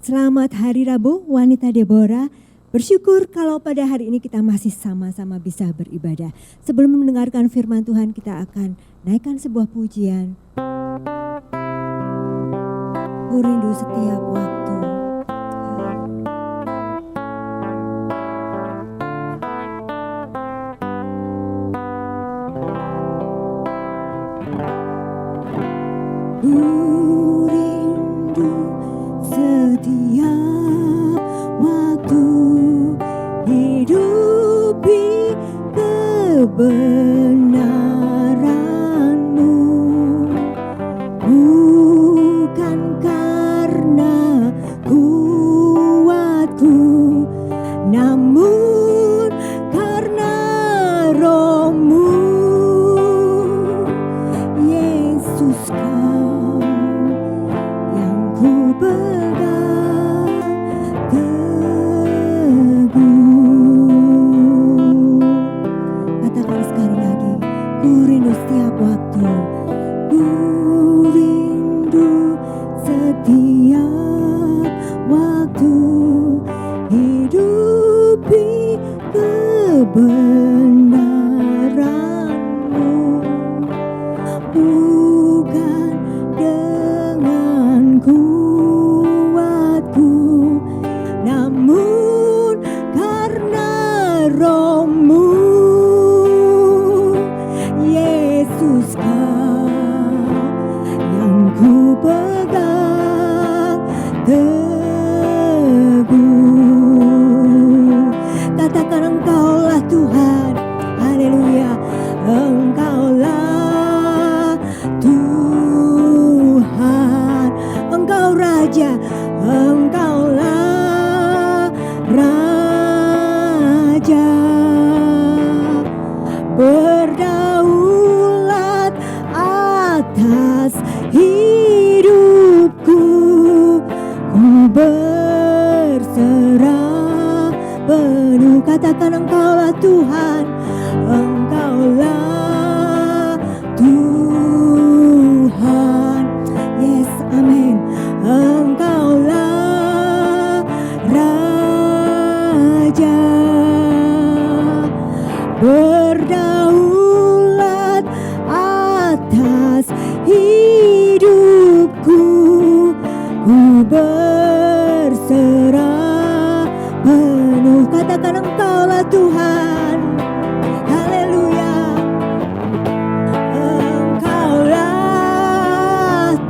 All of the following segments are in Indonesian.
Selamat Hari Rabu, Wanita Deborah. Bersyukur kalau pada hari ini kita masih sama-sama bisa beribadah. Sebelum mendengarkan firman Tuhan, kita akan naikkan sebuah pujian. Ku rindu setiap waktu. Ku rindu setiap waktu hidupi kebenaran-Mu, bukan karena kuatku, namun karena Roh-Mu. Yesus, Kau yang ku pegang teguh. Katakan sekali lagi, ku rindu setiap waktu. Ku rindu setiap waktu hidupi kebenaran-Mu, bukan dengan kuatku, namun karena Roh-Mu. Yesus, Kau yang ku pegang teguh. Katakan Engkaulah Tuhan, haleluya. Engkaulah Tuhan, Engkau Raja, Engkaulah Raja. Berdaulat atas hidupku, ku berserah penuh. Katakan Engkaulah Tuhan, Engkaulah Tuhan. Yes, amin. Engkaulah Raja. Berdaulat atas hidupku, ku berserah penuh. Katakan Engkaulah Tuhan, haleluya. Engkaulah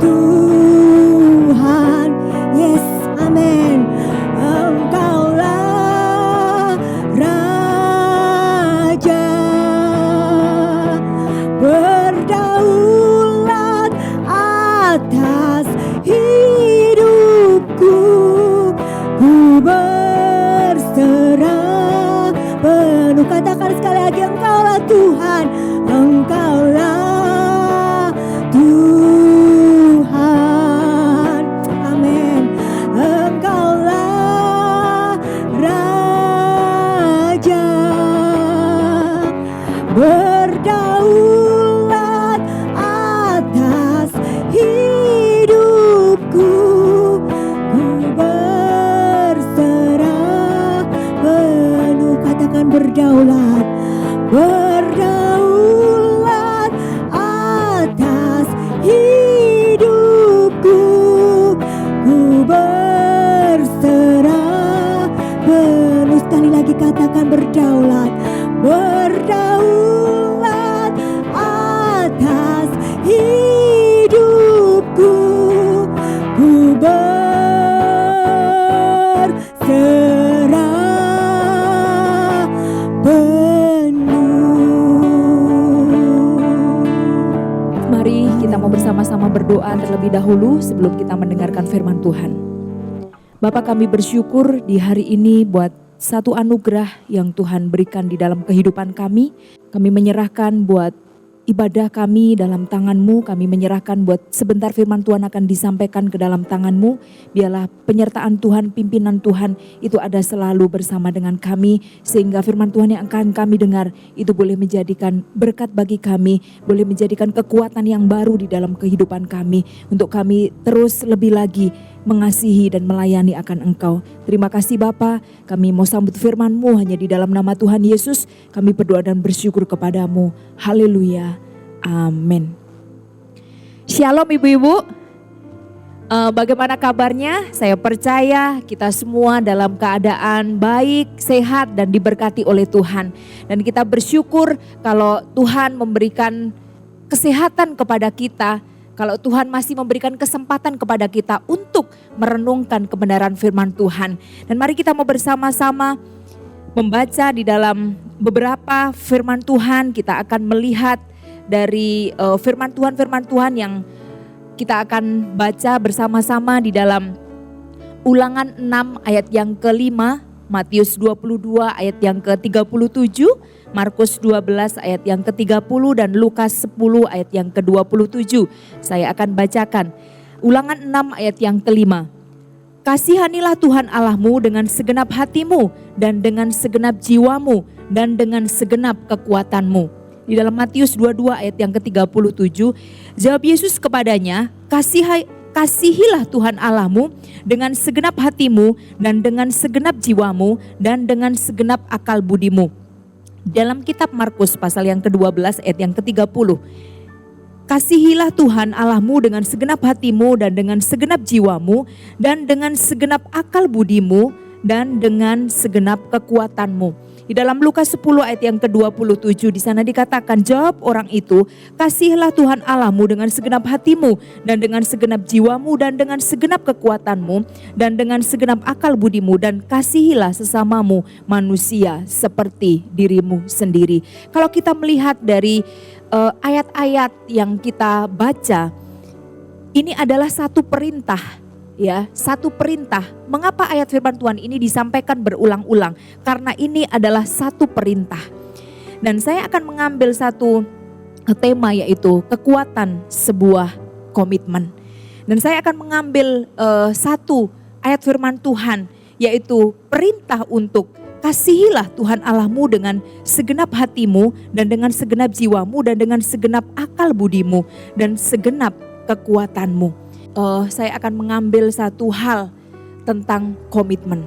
Tuhan, yes, amin. Engkaulah Raja. Berdaulat atas hidupku, ku berserah penuh. Katakan sekali lagi, Engkaulah Tuhan, Engkaulah Tuhan, amin. Engkaulah Raja. Berdaulat atas hidupku, ku berserah penuh. Katakan berdaulat, berdaulat atas hidupku, ku berserah penuh. Sekali lagi katakan berdaulat, berdaulat atas hidupku, ku berserah penuh. Mari kita mau bersama-sama berdoa terlebih dahulu sebelum kita mendengarkan firman Tuhan. Bapa, kami bersyukur di hari ini buat satu anugerah yang Tuhan berikan di dalam kehidupan kami. Kami menyerahkan buat ibadah kami dalam tangan-Mu. Kami menyerahkan buat sebentar firman Tuhan akan disampaikan ke dalam tangan-Mu. Biarlah penyertaan Tuhan, pimpinan Tuhan itu ada selalu bersama dengan kami. Sehingga firman Tuhan yang akan kami dengar itu boleh menjadikan berkat bagi kami. Boleh menjadikan kekuatan yang baru di dalam kehidupan kami. Untuk kami terus lebih lagi mengasihi dan melayani akan Engkau. Terima kasih Bapa, kami mau sambut firman-Mu hanya di dalam nama Tuhan Yesus. Kami berdoa dan bersyukur kepadamu. Haleluya. Amin. Shalom ibu-ibu. Bagaimana kabarnya? Saya percaya kita semua dalam keadaan baik, sehat dan diberkati oleh Tuhan. Dan kita bersyukur kalau Tuhan memberikan kesehatan kepada kita. Kalau Tuhan masih memberikan kesempatan kepada kita untuk merenungkan kebenaran firman Tuhan. Dan mari kita mau bersama-sama membaca di dalam beberapa firman Tuhan. Kita akan melihat dari firman Tuhan yang kita akan baca bersama-sama di dalam Ulangan 6 ayat yang ke-5, Matius 22 ayat yang ke-37, Markus 12 ayat yang ke-30 dan Lukas 10 ayat yang ke-27. Saya akan bacakan Ulangan 6 ayat yang ke-5. Kasihanilah Tuhan Allahmu dengan segenap hatimu dan dengan segenap jiwamu dan dengan segenap kekuatanmu. Di dalam Matius 22 ayat yang ke-37, jawab Yesus kepadanya, kasihilah Tuhan Allahmu dengan segenap hatimu dan dengan segenap jiwamu dan dengan segenap akal budimu. Dalam kitab Markus pasal yang ke-12 ayat yang ke-30, kasihilah Tuhan Allahmu dengan segenap hatimu dan dengan segenap jiwamu dan dengan segenap akal budimu dan dengan segenap kekuatanmu. Di dalam Lukas 10 ayat yang ke-27 di sana dikatakan, jawab orang itu, kasihilah Tuhan Allahmu dengan segenap hatimu dan dengan segenap jiwamu dan dengan segenap kekuatanmu dan dengan segenap akal budimu dan kasihilah sesamamu manusia seperti dirimu sendiri. Kalau kita melihat dari ayat-ayat yang kita baca, ini adalah satu perintah. Ya, satu perintah. Mengapa ayat firman Tuhan ini disampaikan berulang-ulang? Karena ini adalah satu perintah. Dan saya akan mengambil satu tema, yaitu kekuatan sebuah komitmen. Dan saya akan mengambil satu ayat firman Tuhan, yaitu perintah untuk kasihilah Tuhan Allahmu dengan segenap hatimu dan dengan segenap jiwamu dan dengan segenap akal budimu dan segenap kekuatanmu. Saya akan mengambil satu hal tentang komitmen.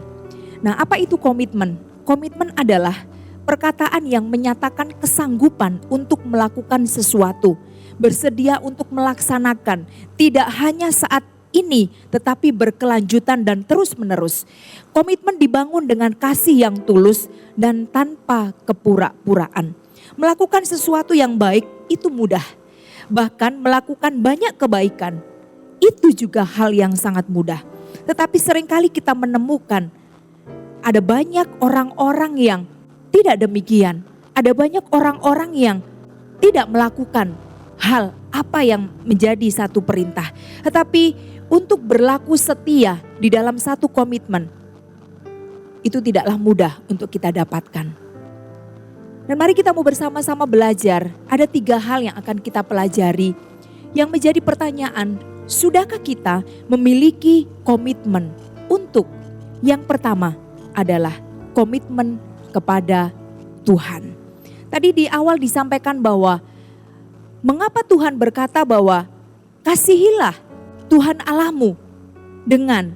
Nah, apa itu komitmen? Komitmen adalah perkataan yang menyatakan kesanggupan untuk melakukan sesuatu, bersedia untuk melaksanakan, tidak hanya saat ini tetapi berkelanjutan dan terus-menerus. Komitmen dibangun dengan kasih yang tulus dan tanpa kepura-puraan. Melakukan sesuatu yang baik itu mudah. Bahkan melakukan banyak kebaikan itu juga hal yang sangat mudah. Tetapi seringkali kita menemukan ada banyak orang-orang yang tidak demikian. Ada banyak orang-orang yang tidak melakukan hal apa yang menjadi satu perintah. Tetapi untuk berlaku setia di dalam satu komitmen, itu tidaklah mudah untuk kita dapatkan. Dan mari kita mau bersama-sama belajar. Ada 3 hal yang akan kita pelajari yang menjadi pertanyaan. Sudahkah kita memiliki komitmen untuk yang pertama adalah komitmen kepada Tuhan. Tadi di awal disampaikan bahwa mengapa Tuhan berkata bahwa kasihilah Tuhan Allahmu dengan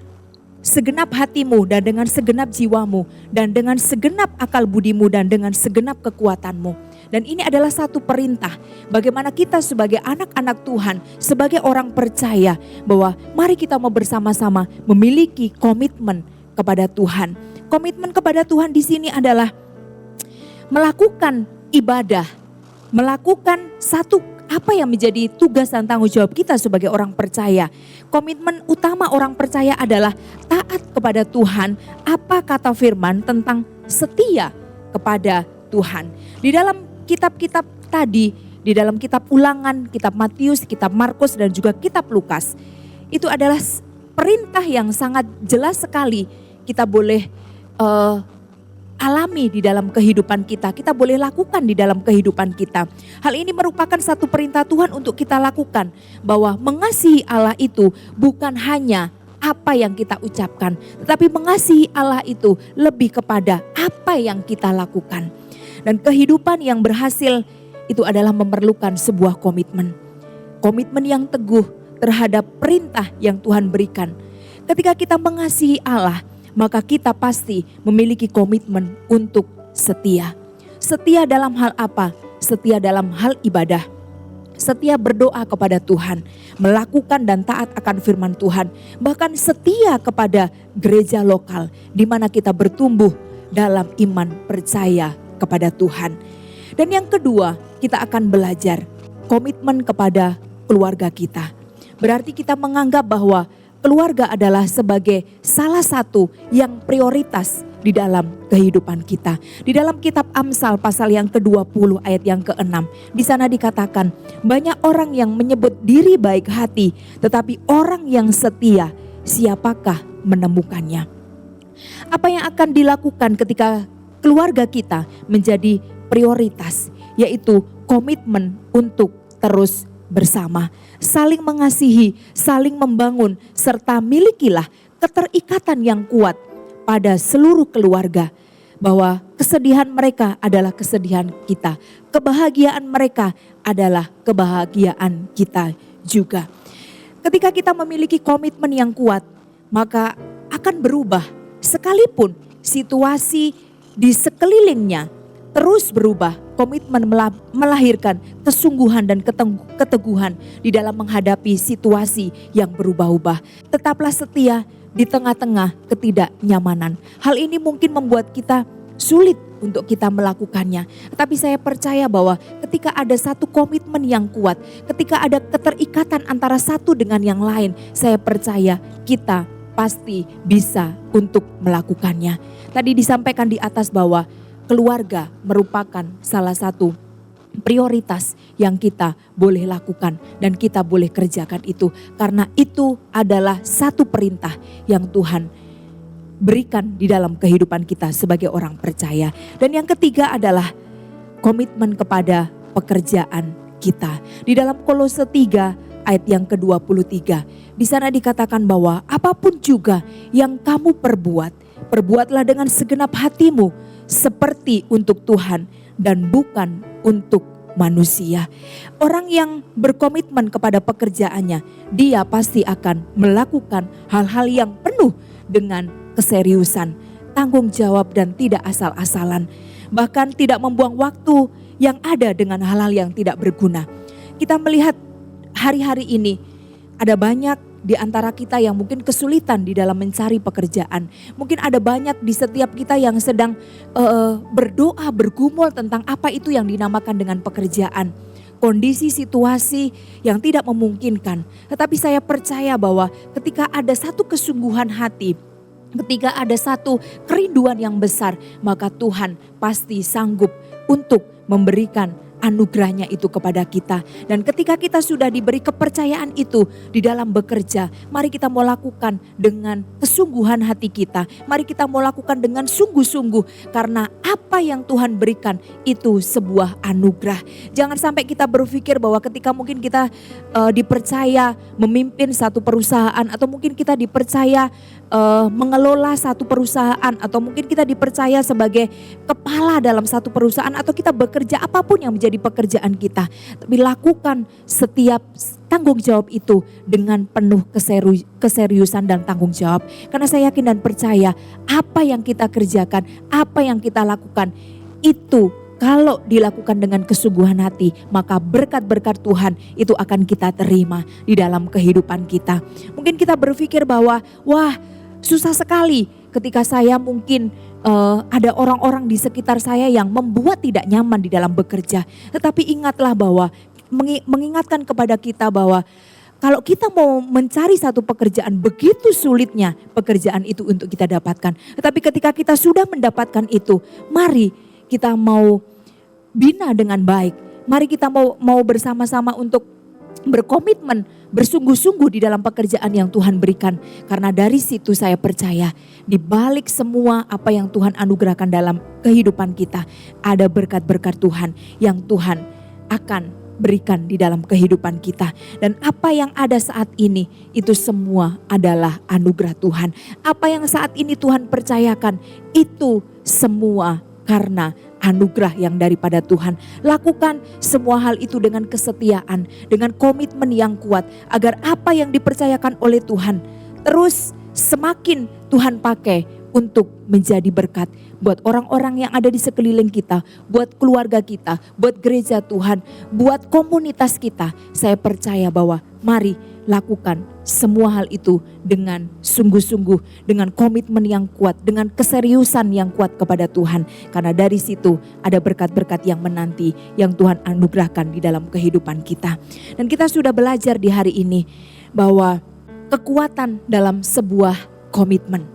segenap hatimu dan dengan segenap jiwamu dan dengan segenap akal budimu dan dengan segenap kekuatanmu. Dan ini adalah satu perintah bagaimana kita sebagai anak-anak Tuhan, sebagai orang percaya bahwa mari kita mau bersama-sama memiliki komitmen kepada Tuhan. Komitmen kepada Tuhan di sini adalah melakukan ibadah, melakukan satu apa yang menjadi tugas dan tanggung jawab kita sebagai orang percaya. Komitmen utama orang percaya adalah taat kepada Tuhan. Apa kata firman tentang setia kepada Tuhan. Di dalam kitab-kitab tadi, di dalam kitab Ulangan, kitab Matius, kitab Markus dan juga kitab Lukas, itu adalah perintah yang sangat jelas sekali kita boleh alami di dalam kehidupan kita. Kita boleh lakukan di dalam kehidupan kita. Hal ini merupakan satu perintah Tuhan untuk kita lakukan. Bahwa mengasihi Allah itu bukan hanya apa yang kita ucapkan, tetapi mengasihi Allah itu lebih kepada apa yang kita lakukan. Dan kehidupan yang berhasil itu adalah memerlukan sebuah komitmen. Komitmen yang teguh terhadap perintah yang Tuhan berikan. Ketika kita mengasihi Allah, maka kita pasti memiliki komitmen untuk setia. Setia dalam hal apa? Setia dalam hal ibadah. Setia berdoa kepada Tuhan, melakukan dan taat akan firman Tuhan. Bahkan setia kepada gereja lokal di mana kita bertumbuh dalam iman percaya kepada Tuhan. Dan yang kedua, kita akan belajar komitmen kepada keluarga kita. Berarti kita menganggap bahwa keluarga adalah sebagai salah satu yang prioritas di dalam kehidupan kita. Di dalam kitab Amsal pasal yang ke-20 ayat yang ke-6. Di sana dikatakan, banyak orang yang menyebut diri baik hati, tetapi orang yang setia, siapakah menemukannya? Apa yang akan dilakukan ketika keluarga kita menjadi prioritas, yaitu komitmen untuk terus bersama, saling mengasihi, saling membangun, serta milikilah keterikatan yang kuat pada seluruh keluarga, bahwa kesedihan mereka adalah kesedihan kita, kebahagiaan mereka adalah kebahagiaan kita juga. Ketika kita memiliki komitmen yang kuat, maka akan berubah sekalipun situasi di sekelilingnya terus berubah. Komitmen melahirkan kesungguhan dan keteguhan di dalam menghadapi situasi yang berubah-ubah. Tetaplah setia di tengah-tengah ketidaknyamanan. Hal ini mungkin membuat kita sulit untuk kita melakukannya. Tetapi saya percaya bahwa ketika ada satu komitmen yang kuat, ketika ada keterikatan antara satu dengan yang lain, saya percaya kita pasti bisa untuk melakukannya. Tadi disampaikan di atas bahwa keluarga merupakan salah satu prioritas yang kita boleh lakukan dan kita boleh kerjakan itu. Karena itu adalah satu perintah yang Tuhan berikan di dalam kehidupan kita sebagai orang percaya. Dan yang ketiga adalah komitmen kepada pekerjaan kita. Di dalam Kolose 3 ayat yang ke-23, di sana dikatakan bahwa apapun juga yang kamu perbuat, perbuatlah dengan segenap hatimu seperti untuk Tuhan dan bukan untuk manusia. Orang yang berkomitmen kepada pekerjaannya, dia pasti akan melakukan hal-hal yang penuh dengan keseriusan, tanggung jawab dan tidak asal-asalan. Bahkan tidak membuang waktu yang ada dengan hal-hal yang tidak berguna. Kita melihat hari-hari ini ada banyak di antara kita yang mungkin kesulitan di dalam mencari pekerjaan. Mungkin ada banyak di setiap kita yang sedang berdoa, bergumul tentang apa itu yang dinamakan dengan pekerjaan. Kondisi situasi yang tidak memungkinkan. Tetapi saya percaya bahwa ketika ada satu kesungguhan hati, ketika ada satu kerinduan yang besar, maka Tuhan pasti sanggup untuk memberikan anugerahnya itu kepada kita. Dan ketika kita sudah diberi kepercayaan itu di dalam bekerja, mari kita mau lakukan dengan kesungguhan hati kita. Mari kita mau lakukan dengan sungguh-sungguh, karena apa yang Tuhan berikan itu sebuah anugerah. Jangan sampai kita berpikir bahwa ketika mungkin kita dipercaya memimpin satu perusahaan, atau mungkin kita dipercaya mengelola satu perusahaan, atau mungkin kita dipercaya sebagai kepala dalam satu perusahaan, atau kita bekerja apapun yang menjadi pekerjaan kita, tapi lakukan setiap tanggung jawab itu dengan penuh keseriusan dan tanggung jawab. Karena saya yakin dan percaya apa yang kita kerjakan, apa yang kita lakukan itu kalau dilakukan dengan kesungguhan hati, maka berkat-berkat Tuhan itu akan kita terima di dalam kehidupan kita. Mungkin kita berpikir bahwa wah, susah sekali ketika saya mungkin ada orang-orang di sekitar saya yang membuat tidak nyaman di dalam bekerja. Tetapi ingatlah bahwa mengingatkan kepada kita bahwa kalau kita mau mencari satu pekerjaan, begitu sulitnya pekerjaan itu untuk kita dapatkan. Tetapi ketika kita sudah mendapatkan itu, mari kita mau bina dengan baik. Mari kita mau bersama-sama untuk berkomitmen, bersungguh-sungguh di dalam pekerjaan yang Tuhan berikan. Karena dari situ saya percaya di balik semua apa yang Tuhan anugerahkan dalam kehidupan kita, ada berkat-berkat Tuhan yang Tuhan akan berikan di dalam kehidupan kita. Dan apa yang ada saat ini itu semua adalah anugerah Tuhan. Apa yang saat ini Tuhan percayakan itu semua karena anugerah yang daripada Tuhan. Lakukan semua hal itu dengan kesetiaan, dengan komitmen yang kuat, agar apa yang dipercayakan oleh Tuhan terus semakin Tuhan pakai untuk menjadi berkat buat orang-orang yang ada di sekeliling kita, buat keluarga kita, buat gereja Tuhan, buat komunitas kita. Saya percaya bahwa mari lakukan semua hal itu dengan sungguh-sungguh, dengan komitmen yang kuat, dengan keseriusan yang kuat kepada Tuhan. Karena dari situ ada berkat-berkat yang menanti yang Tuhan anugerahkan di dalam kehidupan kita. Dan kita sudah belajar di hari ini bahwa kekuatan dalam sebuah komitmen.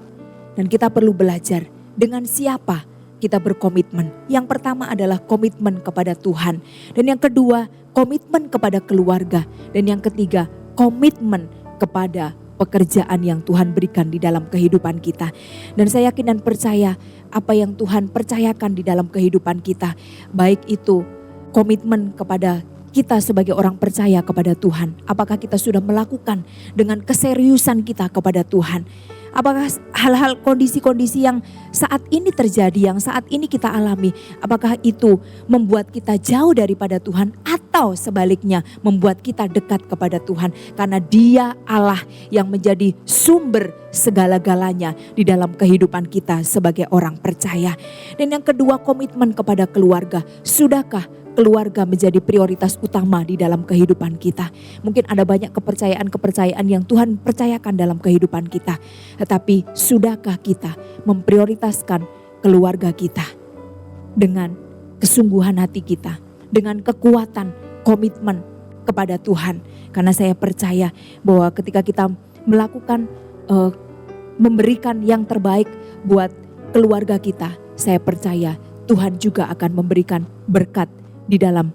Dan kita perlu belajar dengan siapa kita berkomitmen. Yang pertama adalah komitmen kepada Tuhan. Dan yang kedua, komitmen kepada keluarga. Dan yang ketiga, komitmen kepada pekerjaan yang Tuhan berikan di dalam kehidupan kita. Dan saya yakin dan percaya apa yang Tuhan percayakan di dalam kehidupan kita, baik itu komitmen kepada kita sebagai orang percaya kepada Tuhan. Apakah kita sudah melakukan dengan keseriusan kita kepada Tuhan? Apakah hal-hal kondisi-kondisi yang saat ini terjadi, yang saat ini kita alami, apakah itu membuat kita jauh daripada Tuhan atau sebaliknya membuat kita dekat kepada Tuhan? Karena Dia Allah yang menjadi sumber segala-galanya di dalam kehidupan kita sebagai orang percaya. Dan yang kedua, komitmen kepada keluarga. Sudahkah keluarga menjadi prioritas utama di dalam kehidupan kita? Mungkin ada banyak kepercayaan-kepercayaan yang Tuhan percayakan dalam kehidupan kita. Tetapi sudahkah kita memprioritaskan keluarga kita dengan kesungguhan hati kita, dengan kekuatan komitmen kepada Tuhan? Karena saya percaya bahwa ketika kita melakukan memberikan yang terbaik buat keluarga kita, saya percaya Tuhan juga akan memberikan berkat di dalam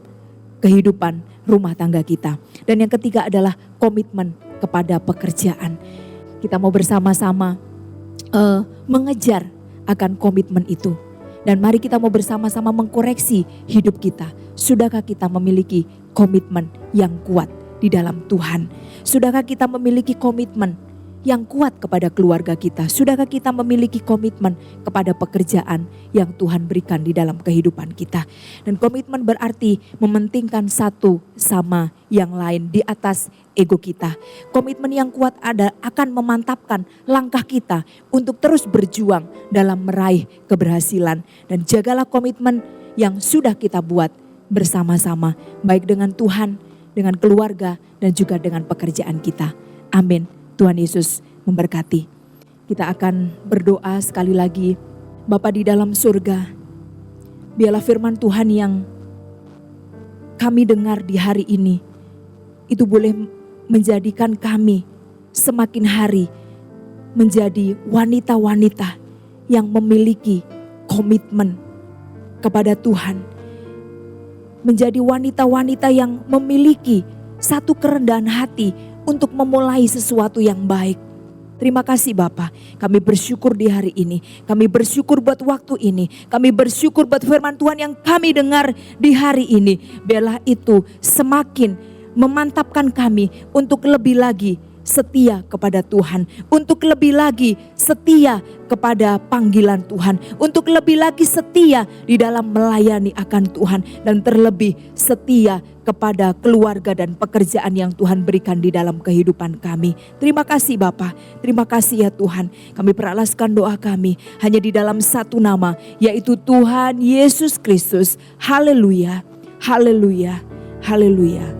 kehidupan rumah tangga kita. Dan yang ketiga adalah komitmen kepada pekerjaan. Kita mau bersama-sama mengejar akan komitmen itu. Dan mari kita mau bersama-sama mengkoreksi hidup kita. Sudahkah kita memiliki komitmen yang kuat di dalam Tuhan? Sudahkah kita memiliki komitmen yang kuat kepada keluarga kita? Sudahkah kita memiliki komitmen kepada pekerjaan yang Tuhan berikan di dalam kehidupan kita? Dan komitmen berarti mementingkan satu sama yang lain di atas ego kita. Komitmen yang kuat akan memantapkan langkah kita untuk terus berjuang dalam meraih keberhasilan. Dan jagalah komitmen yang sudah kita buat bersama-sama, baik dengan Tuhan, dengan keluarga, dan juga dengan pekerjaan kita. Amin. Tuhan Yesus memberkati. Kita akan berdoa sekali lagi. Bapa di dalam surga, biarlah firman Tuhan yang kami dengar di hari ini, itu boleh menjadikan kami semakin hari menjadi wanita-wanita yang memiliki komitmen kepada Tuhan. Menjadi wanita-wanita yang memiliki satu kerendahan hati untuk memulai sesuatu yang baik. Terima kasih Bapa, kami bersyukur di hari ini. Kami bersyukur buat waktu ini. Kami bersyukur buat firman Tuhan yang kami dengar di hari ini. Biarlah itu semakin memantapkan kami untuk lebih lagi setia kepada Tuhan, untuk lebih lagi setia kepada panggilan Tuhan, untuk lebih lagi setia di dalam melayani akan Tuhan, dan terlebih setia kepada keluarga dan pekerjaan yang Tuhan berikan di dalam kehidupan kami. Terima kasih Bapa, terima kasih ya Tuhan. Kami peralaskan doa kami hanya di dalam satu nama, yaitu Tuhan Yesus Kristus. Haleluya, haleluya, haleluya.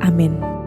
Amin.